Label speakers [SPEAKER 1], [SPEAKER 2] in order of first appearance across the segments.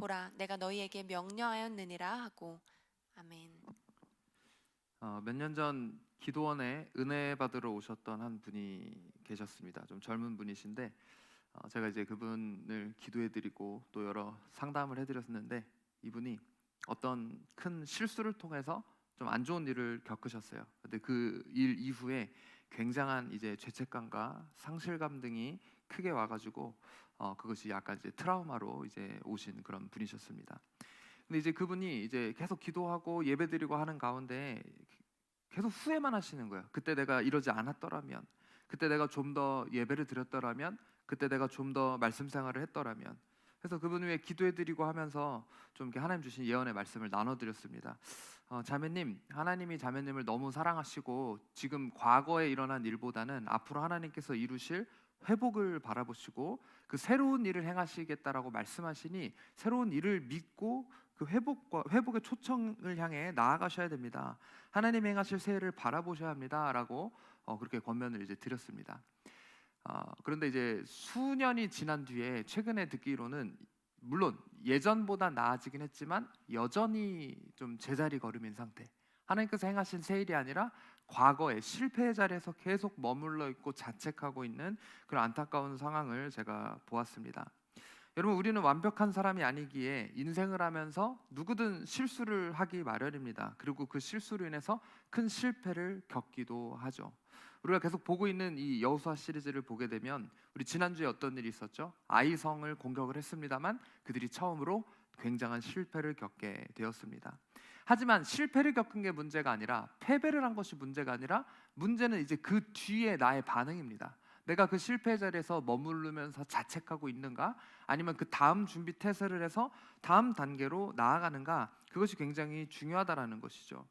[SPEAKER 1] 보라, 내가 너희에게 명령하였느니라 하고. 아멘.
[SPEAKER 2] 몇 년 전 기도원에 은혜 받으러 오셨던 한 분이 계셨습니다. 좀 젊은 분이신데 제가 이제 그분을 기도해드리고 또 여러 상담을 해드렸는데 이분이 어떤 큰 실수를 통해서 좀 안 좋은 일을 겪으셨어요. 근데 그 일 이후에 굉장한 이제 죄책감과 상실감 등이 크게 와가지고 그것이 약간 이제 트라우마로 이제 오신 그런 분이셨습니다. 근데 이제 그분이 이제 계속 기도하고 예배드리고 하는 가운데 계속 후회만 하시는 거예요. 그때 내가 이러지 않았더라면, 그때 내가 좀 더 예배를 드렸더라면, 그때 내가 좀 더 말씀 생활을 했더라면. 그래서 그분 위해 기도해드리고 하면서 좀 이렇게 하나님 주신 예언의 말씀을 나눠드렸습니다. 자매님, 하나님이 자매님을 너무 사랑하시고 지금 과거에 일어난 일보다는 앞으로 하나님께서 이루실 회복을 바라보시고 그 새로운 일을 행하시겠다라고 말씀하시니 새로운 일을 믿고 그 회복의 초청을 향해 나아가셔야 됩니다. 하나님 행하실 새해를 바라보셔야 합니다라고 그렇게 권면을 이제 드렸습니다. 그런데 이제 수년이 지난 뒤에 최근에 듣기로는 물론 예전보다 나아지긴 했지만 여전히 좀 제자리 걸음인 상태. 하나님께서 행하신 새 일이 아니라 과거의 실패의 자리에서 계속 머물러 있고 자책하고 있는 그런 안타까운 상황을 제가 보았습니다. 여러분, 우리는 완벽한 사람이 아니기에 인생을 하면서 누구든 실수를 하기 마련입니다. 그리고 그 실수로 인해서 큰 실패를 겪기도 하죠. 우리가 계속 보고 있는 이 여호수아 시리즈를 보게 되면 우리 지난주에 어떤 일이 있었죠? 아이성을 공격을 했습니다만 그들이 처음으로 굉장한 실패를 겪게 되었습니다. 하지만 실패를 겪은 게 문제가 아니라 패배를 한 것이 문제가 아니라 문제는 이제 그 뒤에 나의 반응입니다. 내가 그 실패 자리에서 머무르면서 자책하고 있는가? 아니면 그 다음 준비 태세를 해서 다음 단계로 나아가는가? 그것이 굉장히 중요하다라는 것이죠.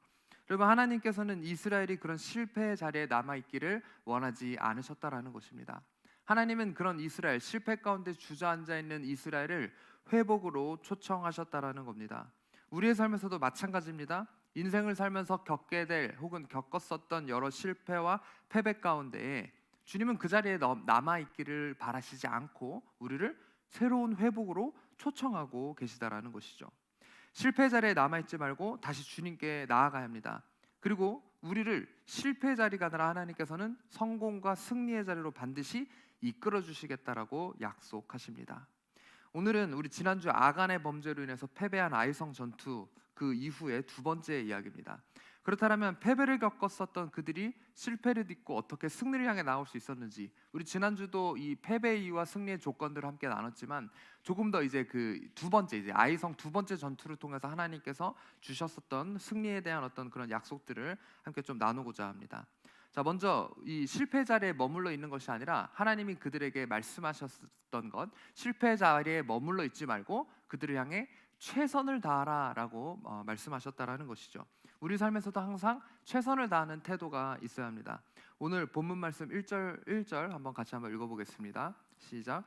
[SPEAKER 2] 여러분, 하나님께서는 이스라엘이 그런 실패의 자리에 남아있기를 원하지 않으셨다라는 것입니다. 하나님은 그런 이스라엘, 실패 가운데 주저앉아 있는 이스라엘을 회복으로 초청하셨다라는 겁니다. 우리의 삶에서도 마찬가지입니다. 인생을 살면서 겪게 될 혹은 겪었었던 여러 실패와 패배 가운데에 주님은 그 자리에 남아있기를 바라시지 않고 우리를 새로운 회복으로 초청하고 계시다라는 것이죠. 실패 자리에 남아있지 말고 다시 주님께 나아가야 합니다. 그리고 우리를 실패 자리가 아니라 하나님께서는 성공과 승리의 자리로 반드시 이끌어 주시겠다라고 약속하십니다. 오늘은 우리 지난주 아간의 범죄로 인해서 패배한 아이성 전투 그 이후의 두 번째 이야기입니다. 그렇다면 패배를 겪었었던 그들이 실패를 딛고 어떻게 승리를 향해 나올 수 있었는지, 우리 지난주도 이 패배의 이유와 승리의 조건들을 함께 나눴지만 조금 더 이제 그 두 번째 이제 아이성 두 번째 전투를 통해서 하나님께서 주셨었던 승리에 대한 어떤 그런 약속들을 함께 좀 나누고자 합니다. 자, 먼저 이 실패 자리에 머물러 있는 것이 아니라 하나님이 그들에게 말씀하셨던 것, 실패 자리에 머물러 있지 말고 그들을 향해 최선을 다하라라고 말씀하셨다라는 것이죠. 우리 삶에서도 항상 최선을 다하는 태도가 있어야 합니다. 오늘 본문 말씀 1절 한번 같이 한번 읽어보겠습니다. 시작.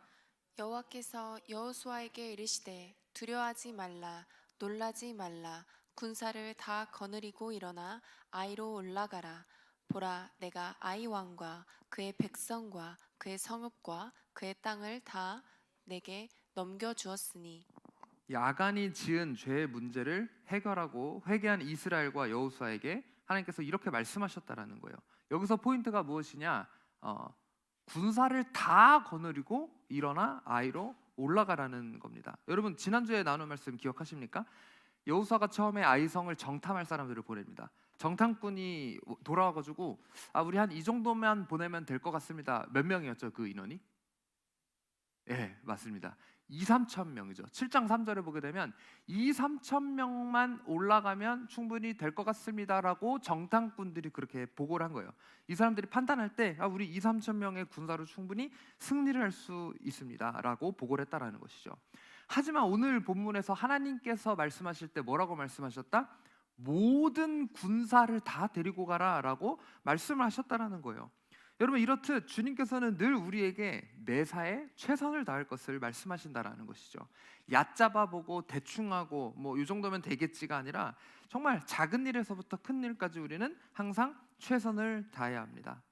[SPEAKER 1] 여호와께서 여호수아에게 이르시되 두려워하지 말라, 놀라지 말라. 군사를 다 거느리고 일어나 아이로 올라가라. 보라, 내가 아이 왕과 그의 백성과 그의 성읍과 그의 땅을 다 내게 넘겨주었으니.
[SPEAKER 2] 야간이 지은 죄의 문제를 해결하고 회개한 이스라엘과 여호수아에게 하나님께서 이렇게 말씀하셨다라는 거예요. 여기서 포인트가 무엇이냐? 군사를 다 거느리고 일어나 아이로 올라가라는 겁니다. 여러분, 지난주에 나눈 말씀 기억하십니까? 여호수아가 처음에 아이성을 정탐할 사람들을 보냅니다. 정탐꾼이 돌아와가지고 우리 한 이 정도만 보내면 될 것 같습니다. 몇 명이었죠 그 인원이? 예, 맞습니다. 2-3천 명이죠. 7장 3절에 보게 되면 2-3천 명만 올라가면 충분히 될 것 같습니다라고 정탐꾼들이 그렇게 보고를 한 거예요. 이 사람들이 판단할 때 우리 2-3천 명의 군사로 충분히 승리를 할 수 있습니다라고 보고를 했다라는 것이죠. 하지만 오늘 본문에서 하나님께서 말씀하실 때 뭐라고 말씀하셨다? 모든 군사를 다 데리고 가라라고 말씀을 하셨다라는 거예요. 여러분, 이렇듯 주님께서는 늘 우리에게 매사에 최선을 다할 것을 말씀하신다라는 것이죠. 얕잡아 보고 대충 하고 뭐 이 정도면 되겠지가 아니라 정말 작은 일에서부터 큰 일까지 우리는 항상 최선을 다해야 합니다.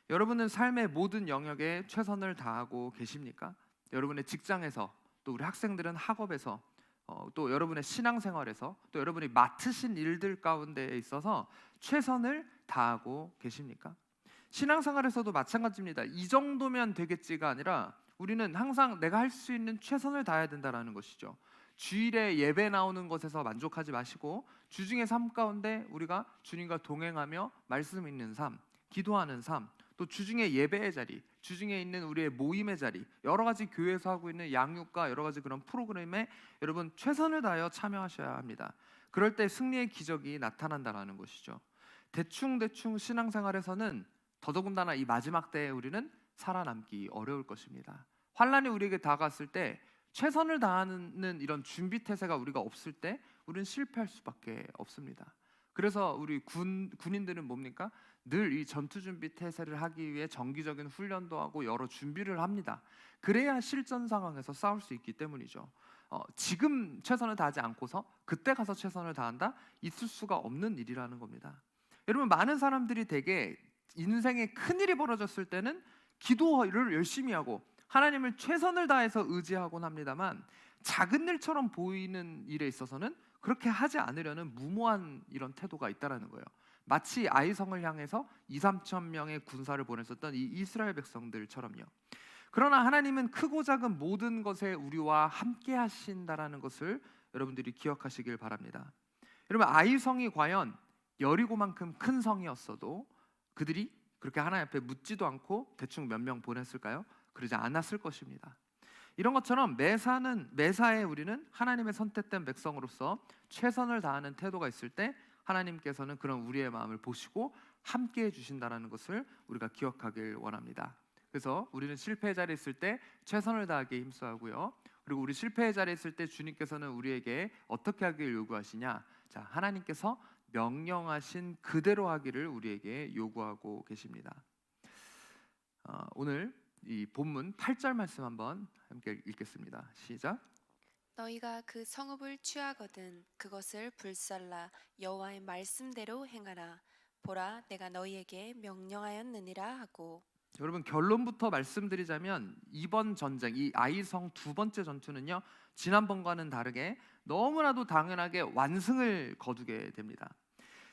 [SPEAKER 2] 여러분은 삶의 모든 영역에 최선을 다하고 계십니까? 여러분의 직장에서, 또 우리 학생들은 학업에서, 또 여러분의 신앙생활에서 또 여러분이 맡으신 일들 가운데에 있어서 최선을 다하고 계십니까? 신앙생활에서도 마찬가지입니다. 이 정도면 되겠지가 아니라 우리는 항상 내가 할 수 있는 최선을 다해야 된다는 것이죠. 주일에 예배 나오는 것에서 만족하지 마시고 주중의 삶 가운데 우리가 주님과 동행하며 말씀 읽는 삶, 기도하는 삶, 또 주중에 예배의 자리, 주중에 있는 우리의 모임의 자리, 여러 가지 교회에서 하고 있는 양육과 여러 가지 그런 프로그램에 여러분 최선을 다하여 참여하셔야 합니다. 그럴 때 승리의 기적이 나타난다는 것이죠. 대충 신앙생활에서는 더더군다나 이 마지막 때에 우리는 살아남기 어려울 것입니다. 환란이 우리에게 다가왔을 때 최선을 다하는 이런 준비 태세가 우리가 없을 때 우리는 실패할 수밖에 없습니다. 그래서 우리 군인들은 뭡니까? 늘 이 전투 준비 태세를 하기 위해 정기적인 훈련도 하고 여러 준비를 합니다. 그래야 실전 상황에서 싸울 수 있기 때문이죠. 지금 최선을 다하지 않고서 그때 가서 최선을 다한다? 있을 수가 없는 일이라는 겁니다. 여러분, 많은 사람들이 되게 인생에 큰일이 벌어졌을 때는 기도를 열심히 하고 하나님을 최선을 다해서 의지하곤 합니다만 작은 일처럼 보이는 일에 있어서는 그렇게 하지 않으려는 무모한 이런 태도가 있다라는 거예요. 마치 아이성을 향해서 2-3천 명의 군사를 보냈었던 이 이스라엘 백성들처럼요. 그러나 하나님은 크고 작은 모든 것에 우리와 함께 하신다라는 것을 여러분들이 기억하시길 바랍니다. 여러분, 아이성이 과연 여리고만큼 큰 성이었어도 그들이 그렇게 하나님 앞에 묻지도 않고 대충 몇 명 보냈을까요? 그러지 않았을 것입니다. 이런 것처럼 매사에 우리는 하나님의 선택된 백성으로서 최선을 다하는 태도가 있을 때 하나님께서는 그런 우리의 마음을 보시고 함께해 주신다는 것을 우리가 기억하길 원합니다. 그래서 우리는 실패의 자리에 있을 때 최선을 다하기에 힘써하고요. 그리고 우리 실패의 자리에 있을 때 주님께서는 우리에게 어떻게 하기를 요구하시냐? 자, 하나님께서 명령하신 그대로 하기를 우리에게 요구하고 계십니다. 오늘 이 본문 8절 말씀 한번 함께 읽겠습니다. 시작.
[SPEAKER 1] 너희가 그 성읍을 취하거든 그것을 불살라 여호와의 말씀대로 행하라. 보라, 내가 너희에게 명령하였느니라 하고.
[SPEAKER 2] 여러분, 결론부터 말씀드리자면 이번 전쟁, 이 아이성 두 번째 전투는요, 지난번과는 다르게 너무나도 당연하게 완승을 거두게 됩니다.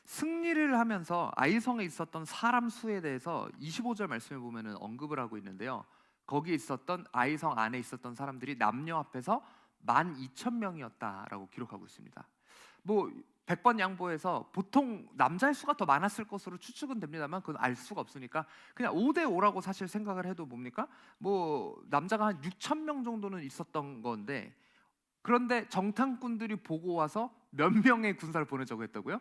[SPEAKER 2] 승리를 하면서 아이성에 있었던 사람 수에 대해서 25절 말씀에 보면은 언급을 하고 있는데요. 거기에 있었던 아이성 안에 있었던 사람들이 남녀 합해서 12,000명이었다라고 기록하고 있습니다. 뭐 100번 양보해서 보통 남자의 수가 더 많았을 것으로 추측은 됩니다만 그건 알 수가 없으니까 그냥 5대5라고 사실 생각을 해도 뭡니까? 뭐 남자가 한 6,000명 정도는 있었던 건데, 그런데 정탐꾼들이 보고 와서 몇 명의 군사를 보내자고 했다고요?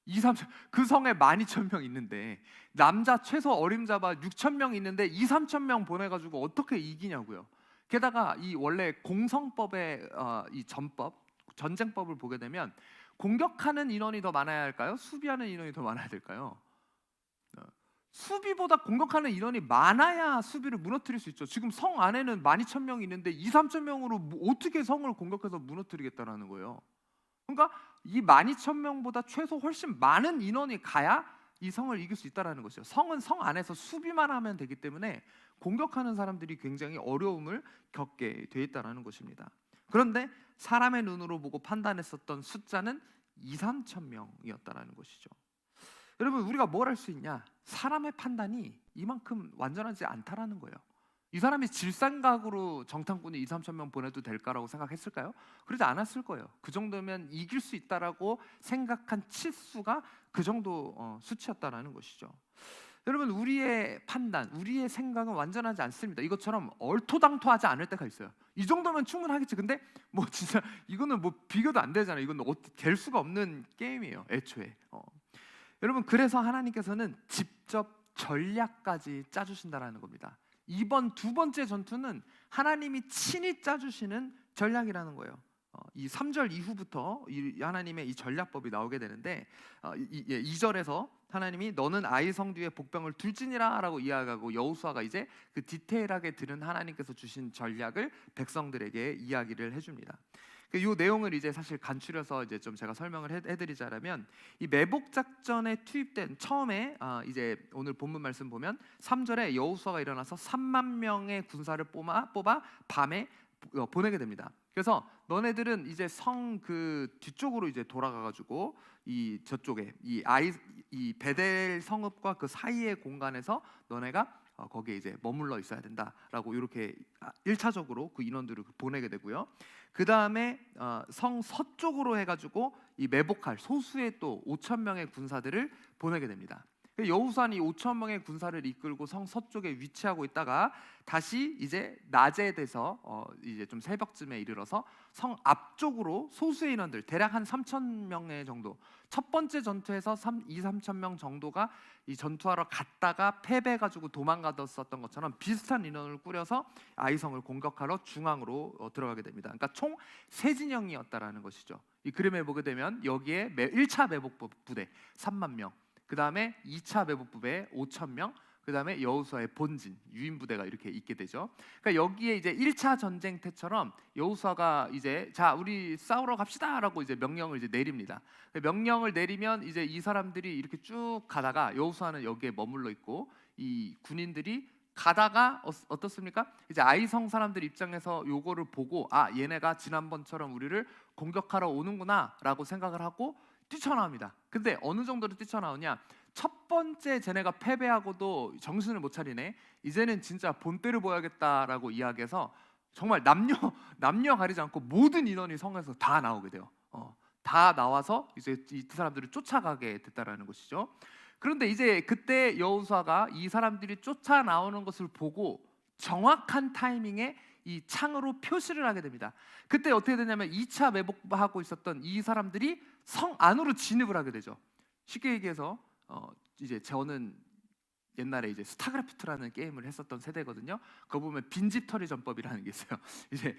[SPEAKER 2] 2-3천, 그 성에 12,000명 있는데 남자 최소 어림잡아 6,000명 있는데 2-3,000명 보내가지고 어떻게 이기냐고요. 게다가 이 원래 공성법의 이 전쟁법을 보게 되면 공격하는 인원이 더 많아야 할까요? 수비하는 인원이 더 많아야 될까요? 수비보다 공격하는 인원이 많아야 수비를 무너뜨릴 수 있죠. 지금 성 안에는 12,000명이 있는데 2-3,000명으로 어떻게 성을 공격해서 무너뜨리겠다라는 거예요. 그러니까 이 12,000명보다 최소 훨씬 많은 인원이 가야 이 성을 이길 수 있다라는 것이죠. 성은 성 안에서 수비만 하면 되기 때문에 공격하는 사람들이 굉장히 어려움을 겪게 돼 있다라는 것입니다. 그런데 사람의 눈으로 보고 판단했었던 숫자는 2-3,000명이었다라는 것이죠. 여러분, 우리가 뭘 할 수 있냐? 사람의 판단이 이만큼 완전하지 않다라는 거예요. 이 사람이 질산각으로 정탐꾼이 2-3,000명 보내도 될까라고 생각했을까요? 그러지 않았을 거예요. 그 정도면 이길 수 있다라고 생각한 치수가 그 정도 수치였다라는 것이죠. 여러분, 우리의 판단, 우리의 생각은 완전하지 않습니다. 이것처럼 얼토당토하지 않을 때가 있어요. 이 정도면 충분하겠지. 근데 뭐 진짜 이거는 뭐 비교도 안 되잖아요. 이건 될 수가 없는 게임이에요, 애초에. 여러분, 그래서 하나님께서는 직접 전략까지 짜주신다라는 겁니다. 이번 두 번째 전투는 하나님이 친히 짜주시는 전략이라는 거예요. 이 3절 이후부터 이 하나님의 이 전략법이 나오게 되는데 2절에서 하나님이 너는 아이성 뒤에 복병을 둘지니라 라고 이야기하고 여호수아가 이제 그 디테일하게 들은 하나님께서 주신 전략을 백성들에게 이야기를 해줍니다. 이 내용을 이제 사실 간추려서 이제 좀 제가 설명을 해드리자면, 이 매복 작전에 투입된 처음에 이제 오늘 본문 말씀 보면 3절에 여호수아가 일어나서 3만 명의 군사를 뽑아 밤에 보내게 됩니다. 그래서 너네들은 이제 성 그 뒤쪽으로 이제 돌아가가지고 이 저쪽에 이 베델 성읍과 그 사이의 공간에서 너네가 거기에 이제 머물러 있어야 된다라고 이렇게 1차적으로 그 인원들을 보내게 되고요. 그 다음에 성 서쪽으로 해가지고 이 매복할 소수의 또 5천 명의 군사들을 보내게 됩니다. 여호수아는 이 5천 명의 군사를 이끌고 성 서쪽에 위치하고 있다가 다시 이제 낮에 돼서 이제 좀 새벽쯤에 이르러서 성 앞쪽으로 소수의 인원들 대략 한 3천 명의 정도, 첫 번째 전투에서 3천 명 정도가 이 전투하러 갔다가 패배해가지고 도망가뒀었던 것처럼 비슷한 인원을 꾸려서 아이성을 공격하러 중앙으로 들어가게 됩니다. 그러니까 총 세 진영이었다라는 것이죠. 이 그림에 보게 되면 여기에 1차 매복 부대 3만 명, 그 다음에 2차 매복 부대 5천 명, 그 다음에 여호수아의 본진 유인 부대가 이렇게 있게 되죠. 그러니까 여기에 이제 1차 전쟁 때처럼 여호수아가 이제 자 우리 싸우러 갑시다라고 이제 명령을 이제 내립니다. 명령을 내리면 이제 이 사람들이 이렇게 쭉 가다가 여호수아는 여기에 머물러 있고 이 군인들이 가다가 어떻습니까? 이제 아이성 사람들 입장에서 요거를 보고 얘네가 지난번처럼 우리를 공격하러 오는구나라고 생각을 하고 뛰쳐나옵니다. 근데 어느 정도로 뛰쳐나오냐? 첫 번째 쟤네가 패배하고도 정신을 못 차리네. 이제는 진짜 본때를 보여야겠다라고 이야기해서 정말 남녀 가리지 않고 모든 인원이 성에서 다 나오게 돼요. 다 나와서 이제 이 사람들을 쫓아가게 됐다라는 것이죠. 그런데 이제 그때 여호수아가 이 사람들이 쫓아 나오는 것을 보고 정확한 타이밍에 이 창으로 표시를 하게 됩니다. 그때 어떻게 되냐면 2차 매복하고 있었던 이 사람들이 성 안으로 진입을 하게 되죠. 쉽게 얘기해서 이제 저는 옛날에 이제 스타크래프트라는 게임을 했었던 세대거든요. 그거 보면 빈집털이 전법이라는 게 있어요. 이제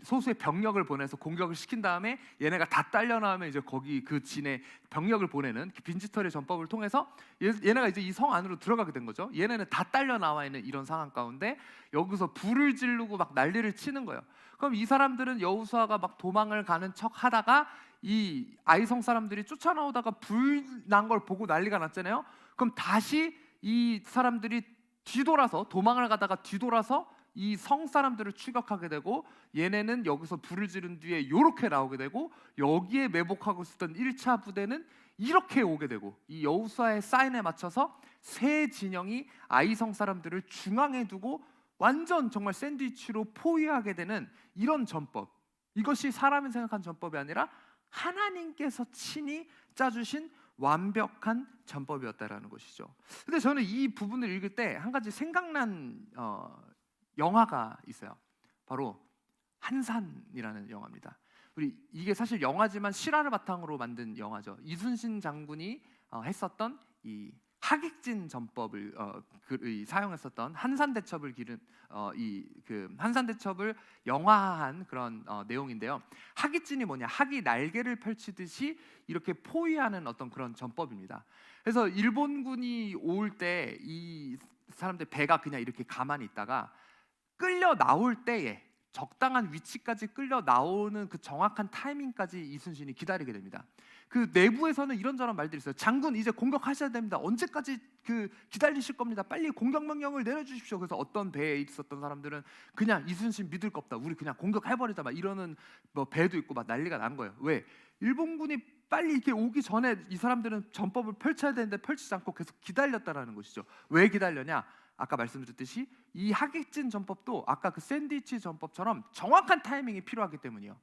[SPEAKER 2] 소수의 병력을 보내서 공격을 시킨 다음에 얘네가 다 딸려 나오면 이제 거기 그 진에 병력을 보내는 빈집털이 전법을 통해서 얘네가 이제 이 성 안으로 들어가게 된 거죠. 얘네는 다 딸려 나와 있는 이런 상황 가운데 여기서 불을 지르고 막 난리를 치는 거예요. 그럼 이 사람들은 여호수아가 막 도망을 가는 척 하다가 이 아이성 사람들이 쫓아나오다가 불 난 걸 보고 난리가 났잖아요. 그럼 다시 이 사람들이 뒤돌아서 도망을 가다가 뒤돌아서 이 성 사람들을 추격하게 되고 얘네는 여기서 불을 지른 뒤에 이렇게 나오게 되고 여기에 매복하고 있었던 1차 부대는 이렇게 오게 되고 이 여호수아의 사인에 맞춰서 세 진영이 아이성 사람들을 중앙에 두고 완전 정말 샌드위치로 포위하게 되는 이런 전법. 이것이 사람이 생각한 전법이 아니라 하나님께서 친히 짜주신 완벽한 전법이었다라는 것이죠. 근데 저는 이 부분을 읽을 때 한 가지 생각난 영화가 있어요. 바로 한산이라는 영화입니다. 우리 이게 사실 영화지만 실화를 바탕으로 만든 영화죠. 이순신 장군이 했었던 이 하객진 전법을 사용했었던 한산대첩을 기른 그 한산대첩을 영화화한 그런 내용인데요. 하객진이 뭐냐? 학이 날개를 펼치듯이 이렇게 포위하는 어떤 그런 전법입니다. 그래서 일본군이 올 때 이 사람들 배가 그냥 이렇게 가만히 있다가 끌려 나올 때에 적당한 위치까지 끌려 나오는 그 정확한 타이밍까지 이순신이 기다리게 됩니다. 그 내부에서는 이런저런 말들이 있어요. 장군 이제 공격하셔야 됩니다. 언제까지 그 기다리실 겁니다. 빨리 공격 명령을 내려주십시오. 그래서 어떤 배에 있었던 사람들은 그냥 이순신 믿을 거 없다. 우리 그냥 공격해버리자 막 이러는 뭐 배도 있고 막 난리가 난 거예요. 왜? 일본군이 빨리 이렇게 오기 전에 이 사람들은 전법을 펼쳐야 되는데 펼치지 않고 계속 기다렸다라는 것이죠. 왜 기다렸냐? 아까 말씀드렸듯이 이 하객진 전법도 아까 그 샌드위치 전법처럼 정확한 타이밍이 필요하기 때문이에요.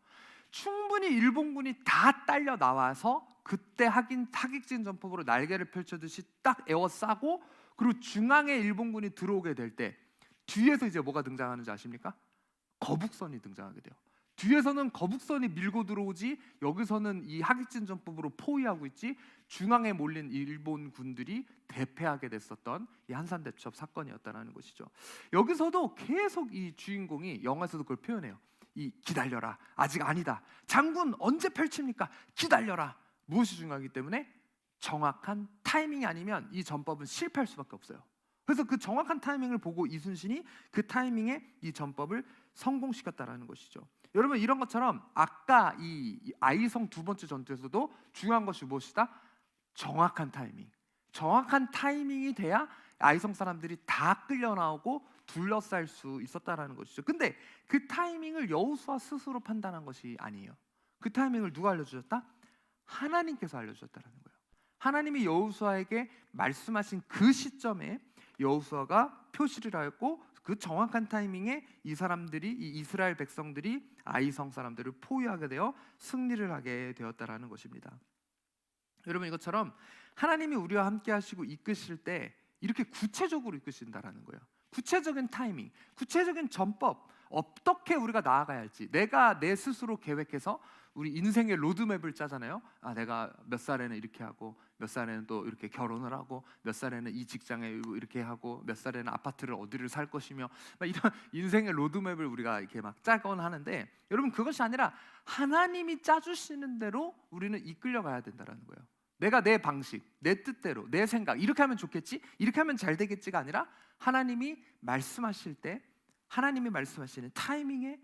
[SPEAKER 2] 충분히 일본군이 다 딸려 나와서 그때 하객진 전법으로 날개를 펼쳐듯이 딱 에워싸고 그리고 중앙에 일본군이 들어오게 될 때 뒤에서 이제 뭐가 등장하는지 아십니까? 거북선이 등장하게 돼요. 뒤에서는 거북선이 밀고 들어오지 여기서는 이 하객진 전법으로 포위하고 있지 중앙에 몰린 일본 군들이 대패하게 됐었던 이 한산대첩 사건이었다는 것이죠. 여기서도 계속 이 주인공이 영화에서도 그걸 표현해요. 이 기다려라. 아직 아니다. 장군 언제 펼칩니까? 기다려라. 무엇이 중요하기 때문에 정확한 타이밍이 아니면 이 전법은 실패할 수밖에 없어요. 그래서 그 정확한 타이밍을 보고 이순신이 그 타이밍에 이 전법을 성공시켰다라는 것이죠. 여러분 이런 것처럼 아까 이 아이성 두 번째 전투에서도 중요한 것이 무엇이다? 정확한 타이밍. 정확한 타이밍이 돼야 아이성 사람들이 다 끌려 나오고 둘러쌀 수 있었다라는 것이죠. 근데 그 타이밍을 여호수아 스스로 판단한 것이 아니에요. 그 타이밍을 누가 알려주셨다? 하나님께서 알려주셨다라는 거예요. 하나님이 여호수아에게 말씀하신 그 시점에 여호수아가 표시를 하였고, 그 정확한 타이밍에 이 사람들이, 이 이스라엘 백성들이 아이성 사람들을 포위하게 되어 승리를 하게 되었다라는 것입니다. 여러분, 이것처럼 하나님이 우리와 함께 하시고 이끄실 때 이렇게 구체적으로 이끄신다라는 거예요. 구체적인 타이밍, 구체적인 전법, 어떻게 우리가 나아가야 할지 내가 내 스스로 계획해서 우리 인생의 로드맵을 짜잖아요. 내가 몇 살에는 이렇게 하고, 몇 살에는 또 이렇게 결혼을 하고, 몇 살에는 이 직장에 이렇게 하고, 몇 살에는 아파트를 어디를 살 것이며, 막 이런 인생의 로드맵을 우리가 이렇게 막 짜곤 하는데, 여러분, 그것이 아니라 하나님이 짜주시는 대로 우리는 이끌려가야 된다는 거예요. 내가 내 방식, 내 뜻대로, 내 생각, 이렇게 하면 좋겠지, 이렇게 하면 잘 되겠지가 아니라 하나님이 말씀하실 때, 하나님이 말씀하시는 타이밍에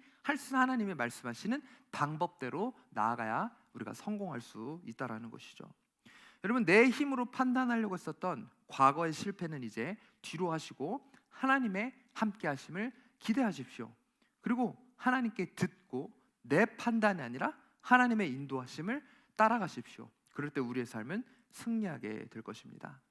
[SPEAKER 2] 하나님이 말씀하시는 방법대로 나아가야 우리가 성공할 수 있다라는 것이죠. 여러분, 내 힘으로 판단하려고 했었던 과거의 실패는 이제 뒤로 하시고 하나님의 함께 하심을 기대하십시오. 그리고 하나님께 듣고 내 판단이 아니라 하나님의 인도하심을 따라가십시오. 그럴 때 우리의 삶은 승리하게 될 것입니다.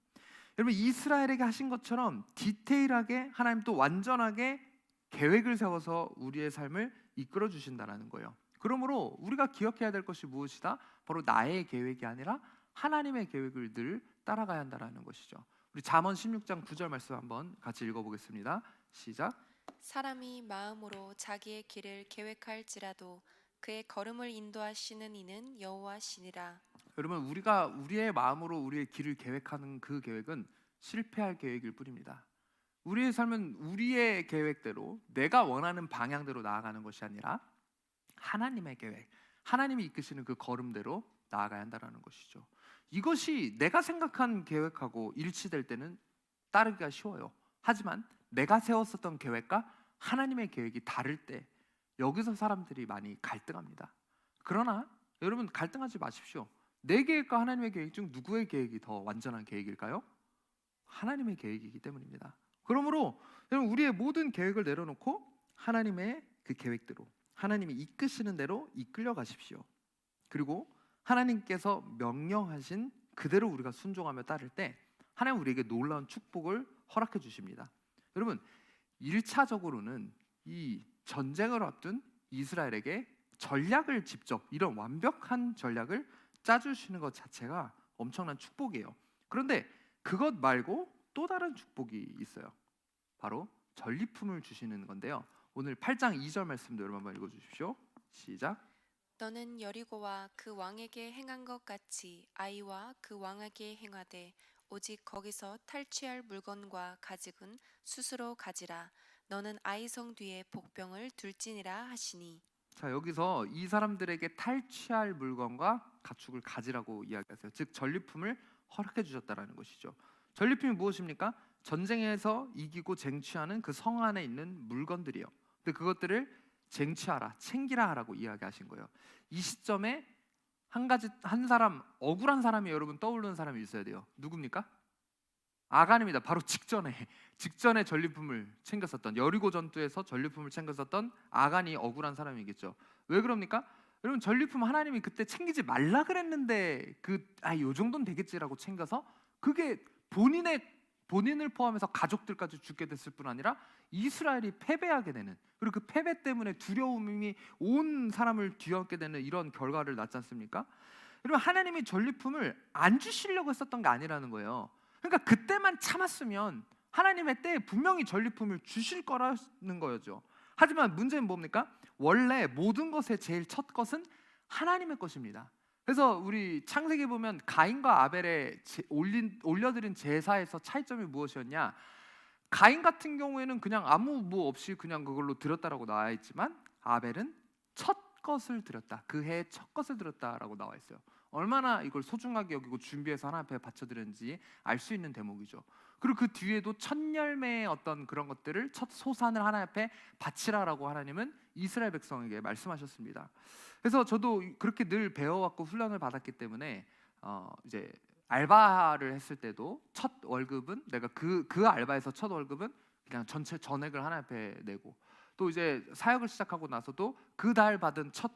[SPEAKER 2] 여러분, 이스라엘에게 하신 것처럼 디테일하게 하나님 또 완전하게 계획을 세워서 우리의 삶을 이끌어 주신다는 거예요. 그러므로 우리가 기억해야 될 것이 무엇이다? 바로 나의 계획이 아니라 하나님의 계획을 늘 따라가야 한다는 것이죠. 우리 잠언 16장 9절 말씀 한번 같이 읽어보겠습니다. 시작.
[SPEAKER 1] 사람이 마음으로 자기의 길을 계획할지라도 그의 걸음을 인도하시는 이는 여호와시니라.
[SPEAKER 2] 여러분, 우리가 우리의 마음으로 우리의 길을 계획하는 그 계획은 실패할 계획일 뿐입니다. 우리의 삶은 우리의 계획대로, 내가 원하는 방향대로 나아가는 것이 아니라 하나님의 계획, 하나님이 이끄시는 그 걸음대로 나아가야 한다는 것이죠. 이것이 내가 생각한 계획하고 일치될 때는 따르기가 쉬워요. 하지만 내가 세웠었던 계획과 하나님의 계획이 다를 때 여기서 사람들이 많이 갈등합니다. 그러나 여러분, 갈등하지 마십시오. 내 계획과 하나님의 계획 중 누구의 계획이 더 완전한 계획일까요? 하나님의 계획이기 때문입니다. 그러므로 여러분, 우리의 모든 계획을 내려놓고 하나님의 그 계획대로, 하나님이 이끄시는 대로 이끌려 가십시오. 그리고 하나님께서 명령하신 그대로 우리가 순종하며 따를 때 하나님 우리에게 놀라운 축복을 허락해 주십니다. 여러분, 1차적으로는 이 전쟁을 앞둔 이스라엘에게 전략을 직접, 이런 완벽한 전략을 짜주시는 것 자체가 엄청난 축복이에요. 그런데 그것 말고 또 다른 축복이 있어요. 바로 전리품을 주시는 건데요. 오늘 8장 2절 말씀도 여러분 한번 읽어주십시오. 시작.
[SPEAKER 1] 너는 여리고와 그 왕에게 행한 것 같이 아이와 그 왕에게 행하되 오직 거기서 탈취할 물건과 가죽은 스스로 가지라. 너는 아이성 뒤에 복병을 둘지니라 하시니.
[SPEAKER 2] 자, 여기서 이 사람들에게 탈취할 물건과 가축을 가지라고 이야기하세요. 즉 전리품을 허락해 주셨다라는 것이죠. 전리품이 무엇입니까? 전쟁에서 이기고 쟁취하는 그 성 안에 있는 물건들이에요. 근데 그것들을 쟁취하라, 챙기라라고 이야기하신 거예요. 이 시점에 한 사람, 억울한 사람이 여러분 떠오르는 사람이 있어야 돼요. 누굽니까? 아간입니다. 바로 직전에 전리품을 챙겼었던, 여리고 전투에서 전리품을 챙겼었던 아간이 억울한 사람이겠죠. 왜 그럽니까? 여러분, 전리품 하나님이 그때 챙기지 말라 그랬는데 요 정도는 되겠지라고 챙겨서 그게 본인을 포함해서 가족들까지 죽게 됐을 뿐 아니라 이스라엘이 패배하게 되는, 그리고 그 패배 때문에 두려움이 온 사람을 뒤엎게 되는 이런 결과를 낳지 않습니까? 여러분, 하나님이 전리품을 안 주시려고 했었던 게 아니라는 거예요. 그러니까 그때만 참았으면 하나님의 때에 분명히 전리품을 주실 거라는 거죠. 하지만 문제는 뭡니까? 원래 모든 것의 제일 첫 것은 하나님의 것입니다. 그래서 우리 창세기 보면 가인과 아벨의 올려드린 제사에서 차이점이 무엇이었냐? 가인 같은 경우에는 그냥 아무 없이 그냥 그걸로 드렸다라고 나와 있지만 아벨은 첫 것을 드렸다. 그 해의 첫 것을 드렸다라고 나와 있어요. 얼마나 이걸 소중하게 여기고 준비해서 하나님 앞에 바쳐드렸는지 알 수 있는 대목이죠. 그리고 그 뒤에도 첫 열매의 어떤 그런 것들을, 첫 소산을 하나님 앞에 바치라라고 하나님은 이스라엘 백성에게 말씀하셨습니다. 그래서 저도 그렇게 늘 배워왔고 훈련을 받았기 때문에 이제 알바를 했을 때도 첫 월급은, 내가 그 알바에서 첫 월급은 그냥 전체 전액을 하나님 앞에 내고, 또 이제 사역을 시작하고 나서도 그 달 받은 첫